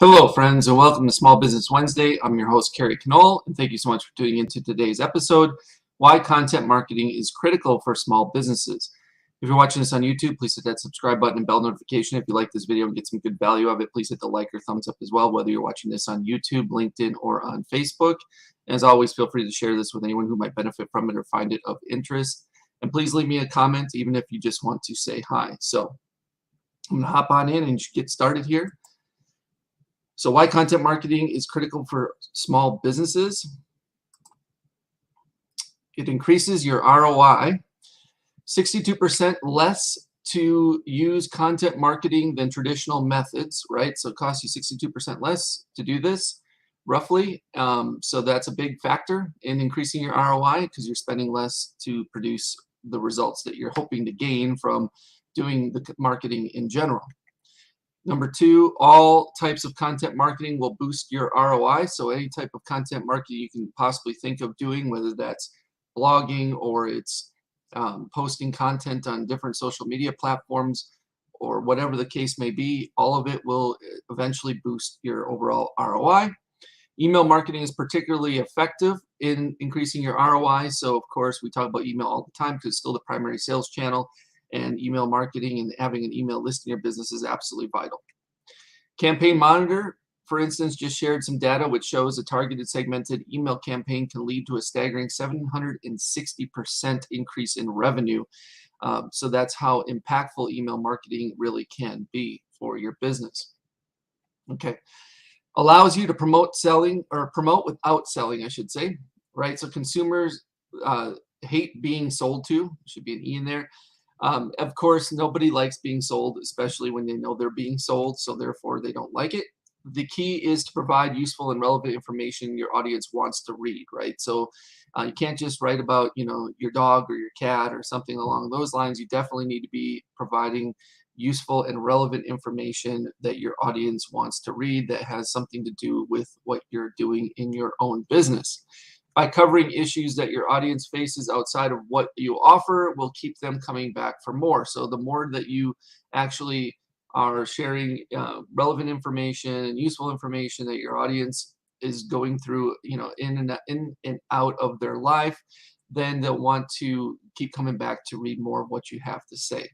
Hello, friends, and welcome to Small Business Wednesday. I'm your host, Kerry, Knoll, and thank you so much for tuning into today's episode, Why Content Marketing is Critical for Small Businesses. If you're watching this on YouTube, please hit that subscribe button and bell notification. If you like this video and get some good value out of it, please hit the like or thumbs up as well, whether you're watching this on YouTube, LinkedIn, or on Facebook. As always, feel free to share this with anyone who might benefit from it or find it of interest. And please leave me a comment, even if you just want to say hi. So I'm going to hop on in and get started here. So why content marketing is critical for small businesses. It increases your ROI. 62% less to use content marketing than traditional methods, right? So it costs you 62% less to do this, roughly. So that's a big factor in increasing your ROI because you're spending less to produce the results that you're hoping to gain from doing the marketing in general. Number two, all types of content marketing will boost your ROI. So any type of content marketing you can possibly think of doing, whether that's blogging or it's posting content on different social media platforms or whatever the case may be, all of it will eventually boost your overall ROI. Email marketing is particularly effective in increasing your ROI. So of course, we talk about email all the time because it's still the primary sales channel. And email marketing and having an email list in your business is absolutely vital. Campaign Monitor, for instance, just shared some data which shows a targeted segmented email campaign can lead to a staggering 760% increase in revenue. So that's how impactful email marketing really can be for your business. Okay. Allows you to promote without selling, I should say, right? So consumers hate being sold to, should be an E in there. Of course, nobody likes being sold, especially when they know they're being sold, so therefore they don't like it. The key is to provide useful and relevant information your audience wants to read, right? So you can't just write about, your dog or your cat or something along those lines. You definitely need to be providing useful and relevant information that your audience wants to read that has something to do with what you're doing in your own business. By covering issues that your audience faces outside of what you offer will keep them coming back for more. So the more that you actually are sharing relevant information and useful information that your audience is going through, in and out of their life, then they'll want to keep coming back to read more of what you have to say.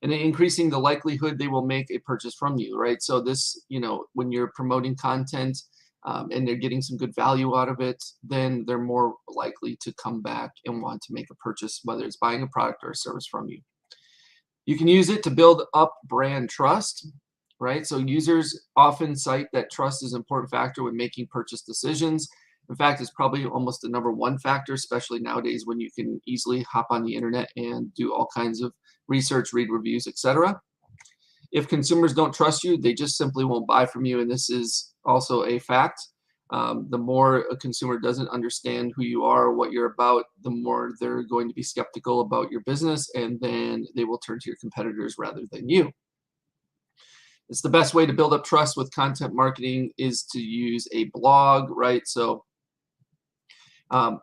And then increasing the likelihood they will make a purchase from you, right? So this, when you're promoting content, and they're getting some good value out of it, then they're more likely to come back and want to make a purchase, whether it's buying a product or a service from you. You can use it to build up brand trust, right? So users often cite that trust is an important factor when making purchase decisions. In fact, it's probably almost the #1 factor, especially nowadays when you can easily hop on the internet and do all kinds of research, read reviews, etc. If consumers don't trust you, they just simply won't buy from you, and this is also a fact. The more a consumer doesn't understand who you are or what you're about, the more they're going to be skeptical about your business, and then they will turn to your competitors rather than you. It's the best way to build up trust with content marketing is to use a blog, right? So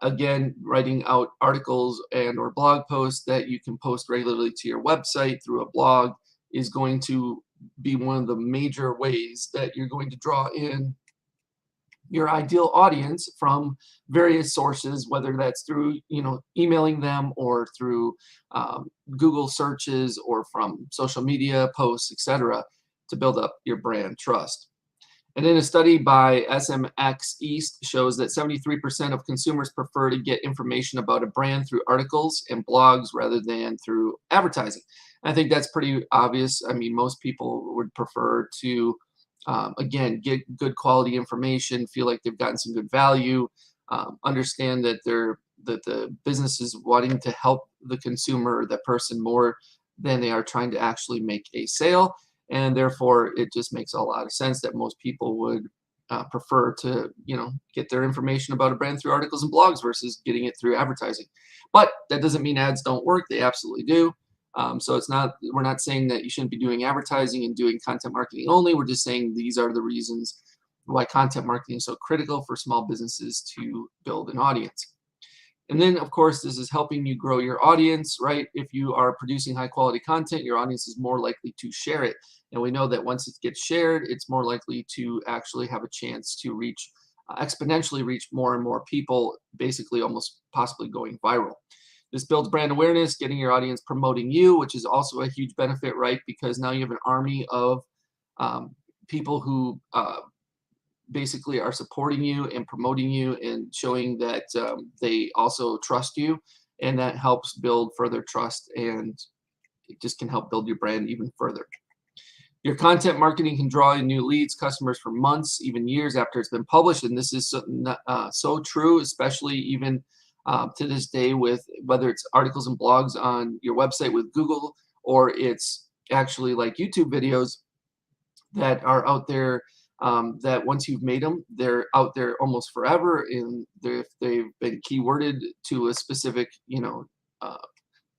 again, writing out articles and or blog posts that you can post regularly to your website through a blog is going to be one of the major ways that you're going to draw in your ideal audience from various sources, whether that's through emailing them or through Google searches or from social media posts, etc., to build up your brand trust. And then a study by SMX East shows that 73% of consumers prefer to get information about a brand through articles and blogs rather than through advertising. And I think that's pretty obvious. I mean, most people would prefer to, again, get good quality information, feel like they've gotten some good value, understand that the business is wanting to help the consumer or the person more than they are trying to actually make a sale. And therefore, it just makes a lot of sense that most people would prefer to, get their information about a brand through articles and blogs versus getting it through advertising. But that doesn't mean ads don't work. They absolutely do. So we're not saying that you shouldn't be doing advertising and doing content marketing only. We're just saying these are the reasons why content marketing is so critical for small businesses to build an audience. And then, of course, this is helping you grow your audience, right? If you are producing high quality content, your audience is more likely to share it. And we know that once it gets shared, it's more likely to actually have a chance to reach, exponentially reach more and more people, basically almost possibly going viral. This builds brand awareness, getting your audience promoting you, which is also a huge benefit, right? Because now you have an army of people who basically are supporting you and promoting you and showing that they also trust you, and that helps build further trust, and it just can help build your brand even further. Your content marketing can draw in new leads, customers for months, even years after it's been published, and this is so true, especially even to this day, with whether it's articles and blogs on your website with Google, or it's actually like YouTube videos that are out there, that once you've made them, they're out there almost forever, and if they've been keyworded to a specific,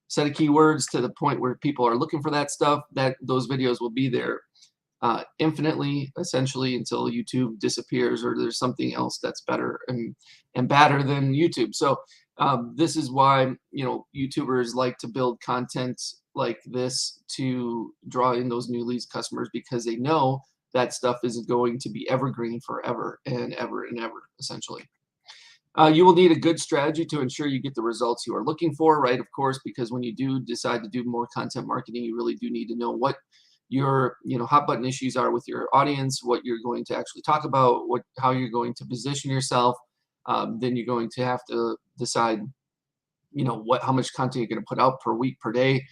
set of keywords to the point where people are looking for that stuff, that those videos will be there infinitely, essentially, until YouTube disappears or there's something else that's better and badder than YouTube. So this is why YouTubers like to build content like this to draw in those new leads, customers, because they know that stuff is going to be evergreen forever and ever and ever, essentially. You will need a good strategy to ensure you get the results you are looking for, right? Of course, because when you do decide to do more content marketing, you really do need to know what your hot button issues are with your audience, what you're going to actually talk about, how you're going to position yourself. Then you're going to have to decide, how much content you're going to put out per week, per day.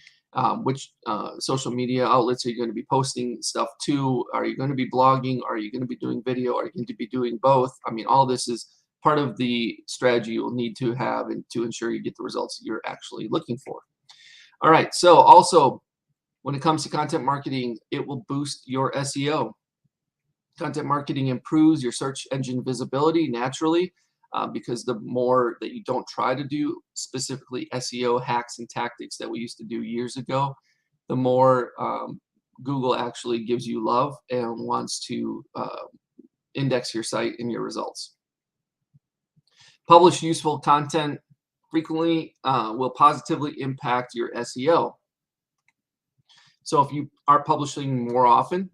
Which social media outlets are you going to be posting stuff to? Are you going to be blogging? Are you going to be doing video? Are you going to be doing both? I mean, all this is part of the strategy you'll need to have and to ensure you get the results you're actually looking for. All right, so also when it comes to content marketing, it will boost your SEO. Content marketing improves your search engine visibility naturally, because the more that you don't try to do specifically SEO hacks and tactics that we used to do years ago, the more Google actually gives you love and wants to index your site and your results. Publish useful content frequently will positively impact your SEO. So if you are publishing more often,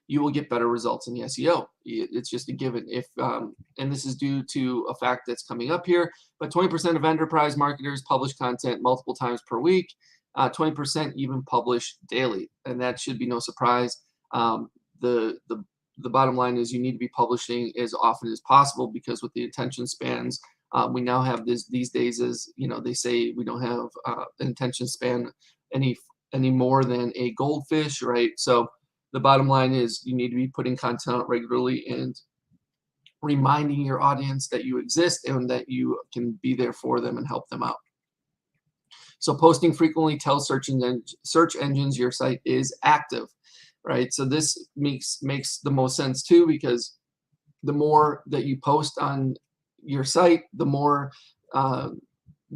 you will get better results in the SEO. It's just a given. And this is due to a fact that's coming up here, but 20% of enterprise marketers publish content multiple times per week. 20% even publish daily, and that should be no surprise. The bottom line is you need to be publishing as often as possible, because with the attention spans we now have these days, as they say, we don't have an attention span any more than a goldfish, right? So the bottom line is you need to be putting content out regularly and reminding your audience that you exist and that you can be there for them and help them out. So posting frequently tells search engines your site is active, right? So this makes the most sense too, because the more that you post on your site, the more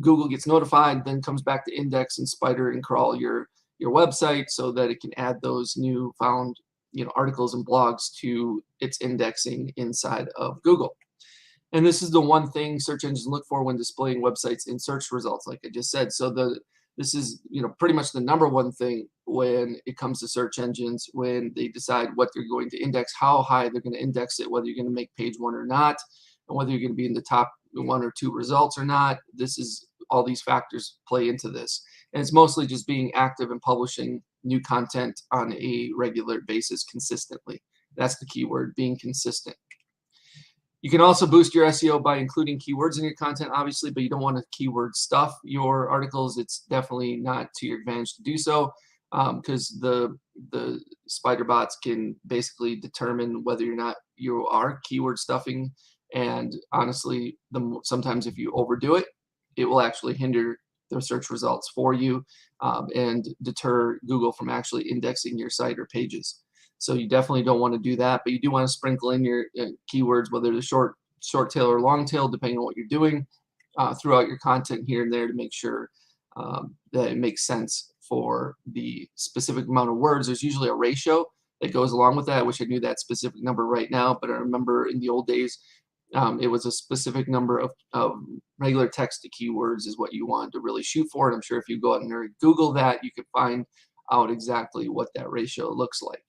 Google gets notified, then comes back to index and spider and crawl your website so that it can add those new found articles and blogs to its indexing inside of Google. And this is the one thing search engines look for when displaying websites in search results, like I just said. So this is pretty much the number one thing when it comes to search engines, when they decide what they're going to index, how high they're going to index it, whether you're going to make page one or not, and whether you're going to be in the top 1 or 2 results or not. All these factors play into this. And it's mostly just being active and publishing new content on a regular basis consistently. That's the key word, being consistent. You can also boost your SEO by including keywords in your content, obviously, but you don't want to keyword stuff your articles. It's definitely not to your advantage to do so, because the spider bots can basically determine whether or not you are keyword stuffing. And honestly, sometimes if you overdo it, it will actually hinder the search results for you and deter Google from actually indexing your site or pages. So you definitely don't want to do that, but you do want to sprinkle in your keywords, whether they're short tail or long tail, depending on what you're doing, throughout your content here and there, to make sure that it makes sense for the specific amount of words. There's usually a ratio that goes along with that. I wish I knew that specific number right now, but I remember in the old days It was a specific number of regular text to keywords is what you wanted to really shoot for. And I'm sure if you go out and Google that, you could find out exactly what that ratio looks like.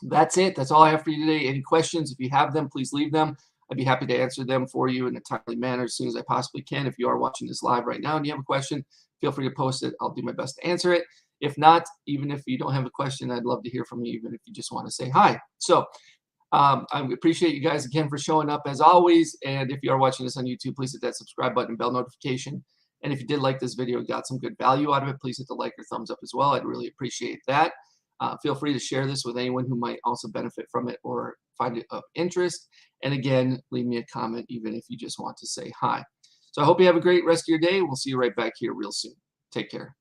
That's it. That's all I have for you today. Any questions, if you have them, please leave them. I'd be happy to answer them for you in a timely manner as soon as I possibly can. If you are watching this live right now and you have a question, feel free to post it. I'll do my best to answer it. If not, even if you don't have a question, I'd love to hear from you, even if you just want to say hi. So I appreciate you guys again for showing up as always. And if you are watching this on YouTube, please hit that subscribe button and bell notification. And if you did like this video and got some good value out of it, please hit the like or thumbs up as well. I'd really appreciate that. Feel free to share this with anyone who might also benefit from it or find it of interest. And again, leave me a comment, even if you just want to say hi. So I hope you have a great rest of your day. We'll see you right back here real soon. Take care.